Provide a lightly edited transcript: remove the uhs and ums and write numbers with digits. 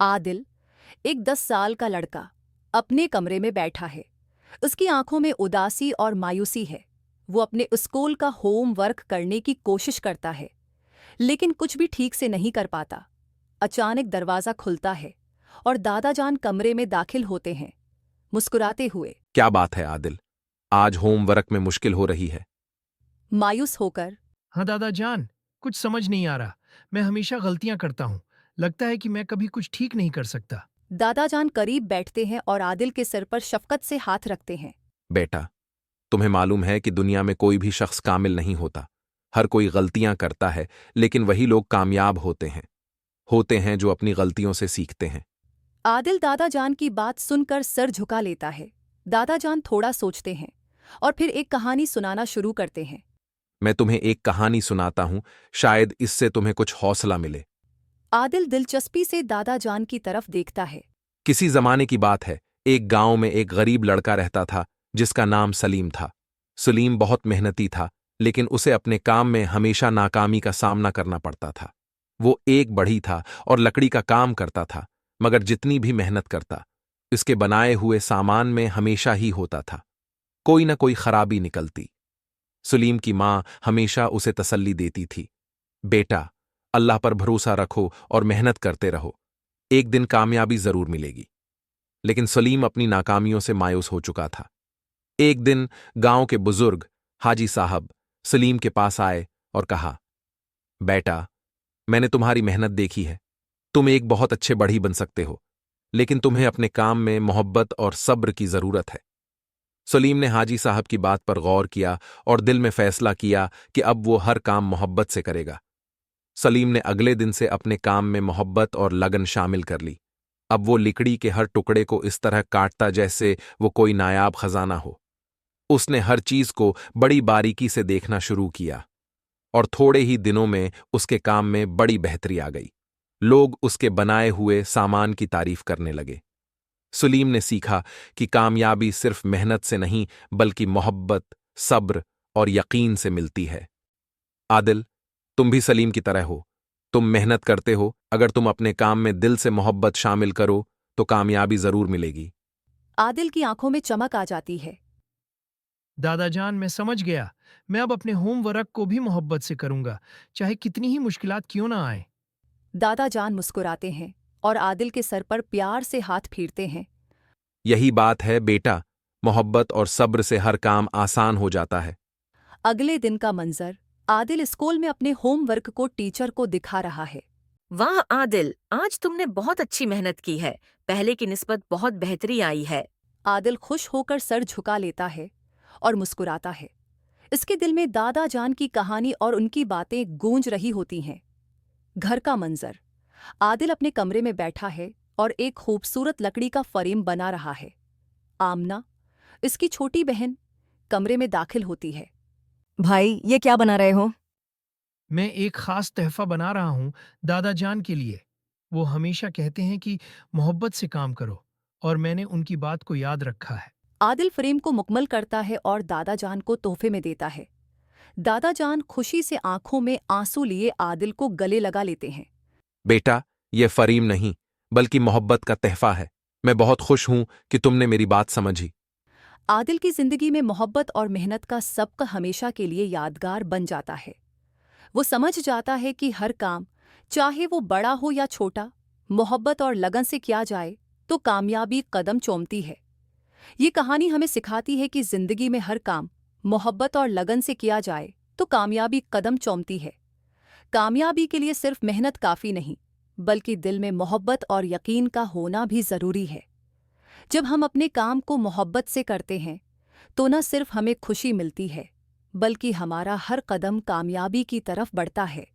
आदिल, एक 10 साल का लड़का, अपने कमरे में बैठा है। उसकी आंखों में उदासी और मायूसी है। वो अपने स्कूल का होमवर्क करने की कोशिश करता है, लेकिन कुछ भी ठीक से नहीं कर पाता। अचानक दरवाज़ा खुलता है और दादाजान कमरे में दाखिल होते हैं, मुस्कुराते हुए, क्या बात है आदिल? आज होमवर्क में मुश्किल हो रही है। मायूस होकर। हाँ दादा जान, कुछ समझ नहीं आ रहा। मैं हमेशा गलतियां करता हूँ। लगता है कि मैं कभी कुछ ठीक नहीं कर सकता। दादाजान करीब बैठते हैं और आदिल के सिर पर शफकत से हाथ रखते हैं। बेटा, तुम्हें मालूम है कि दुनिया में कोई भी शख्स कामिल नहीं होता। हर कोई गलतियां करता है, लेकिन वही लोग कामयाब होते हैं जो अपनी गलतियों से सीखते हैं। आदिल दादाजान की बात सुनकर सर झुका लेता है। दादाजान थोड़ा सोचते हैं और फिर एक कहानी सुनाना शुरू करते हैं। मैं तुम्हें एक कहानी सुनाता हूं, शायद इससे तुम्हें कुछ हौसला मिले। आदिल दिलचस्पी से दादाजान की तरफ देखता है। किसी जमाने की बात है, एक गांव में एक गरीब लड़का रहता था जिसका नाम सलीम था। सलीम बहुत मेहनती था, लेकिन उसे अपने काम में हमेशा नाकामी का सामना करना पड़ता था। वो एक बढ़ई था और लकड़ी का काम करता था, मगर जितनी भी मेहनत करता, इसके बनाए हुए सामान में हमेशा ही होता था, कोई न कोई खराबी निकलती। सलीम की मां हमेशा उसे तसल्ली देती थी, बेटा, अल्लाह पर भरोसा रखो और मेहनत करते रहो, एक दिन कामयाबी जरूर मिलेगी। लेकिन सलीम अपनी नाकामियों से मायूस हो चुका था। एक दिन गांव के बुजुर्ग हाजी साहब सलीम के पास आए और कहा, बेटा, मैंने तुम्हारी मेहनत देखी है। तुम एक बहुत अच्छे बढ़ई बन सकते हो, लेकिन तुम्हें अपने काम में मोहब्बत और सब्र की जरूरत है। सलीम ने हाजी साहब की बात पर गौर किया और दिल में फैसला किया कि अब वो हर काम मोहब्बत से करेगा। सलीम ने अगले दिन से अपने काम में मोहब्बत और लगन शामिल कर ली। अब वो लकड़ी के हर टुकड़े को इस तरह काटता जैसे वो कोई नायाब खजाना हो। उसने हर चीज को बड़ी बारीकी से देखना शुरू किया और थोड़े ही दिनों में उसके काम में बड़ी बेहतरी आ गई। लोग उसके बनाए हुए सामान की तारीफ करने लगे। सलीम ने सीखा कि कामयाबी सिर्फ मेहनत से नहीं, बल्कि मोहब्बत, सब्र और यकीन से मिलती है। आदिल, तुम भी सलीम की तरह हो। तुम मेहनत करते हो, अगर तुम अपने काम में दिल से मोहब्बत शामिल करो तो कामयाबी जरूर मिलेगी। आदिल की आंखों में चमक आ जाती है। दादा जान, मैं समझ गया। मैं अब अपने होमवर्क को भी मोहब्बत से करूंगा, चाहे कितनी ही मुश्किलात क्यों ना आए। दादाजान मुस्कुराते हैं और आदिल के सर पर प्यार से हाथ फेरते हैं। यही बात है बेटा, मोहब्बत और सब्र से हर काम आसान हो जाता है। अगले दिन का मंजर, आदिल स्कूल में अपने होमवर्क को टीचर को दिखा रहा है। वाह आदिल, आज तुमने बहुत अच्छी मेहनत की है। पहले की निस्बत बहुत बेहतरी आई है। आदिल खुश होकर सर झुका लेता है और मुस्कुराता है। इसके दिल में दादाजान की कहानी और उनकी बातें गूंज रही होती हैं। घर का मंजर, आदिल अपने कमरे में बैठा है और एक खूबसूरत लकड़ी का फ्रेम बना रहा है। आमना, इसकी छोटी बहन, कमरे में दाखिल होती है। भाई, ये क्या बना रहे हो? मैं एक खास तोहफा बना रहा हूँ दादा जान के लिए। वो हमेशा कहते हैं कि मोहब्बत से काम करो, और मैंने उनकी बात को याद रखा है। आदिल फ्रेम को मुकम्मल करता है और दादाजान को तोहफे में देता है। दादाजान खुशी से आंखों में आंसू लिए आदिल को गले लगा लेते हैं। बेटा, ये फरीम नहीं, बल्कि मोहब्बत का तहफा है। मैं बहुत खुश हूं कि तुमने मेरी बात समझी। आदिल की जिंदगी में मोहब्बत और मेहनत का सबक हमेशा के लिए यादगार बन जाता है। वो समझ जाता है कि हर काम, चाहे वो बड़ा हो या छोटा, मोहब्बत और लगन से किया जाए तो कामयाबी कदम चूमती है। ये कहानी हमें सिखाती है कि जिंदगी में हर काम मोहब्बत और लगन से किया जाए तो कामयाबी कदम चूमती है। कामयाबी के लिए सिर्फ मेहनत काफ़ी नहीं, बल्कि दिल में मोहब्बत और यकीन का होना भी ज़रूरी है। जब हम अपने काम को मोहब्बत से करते हैं तो न सिर्फ हमें खुशी मिलती है, बल्कि हमारा हर कदम कामयाबी की तरफ बढ़ता है।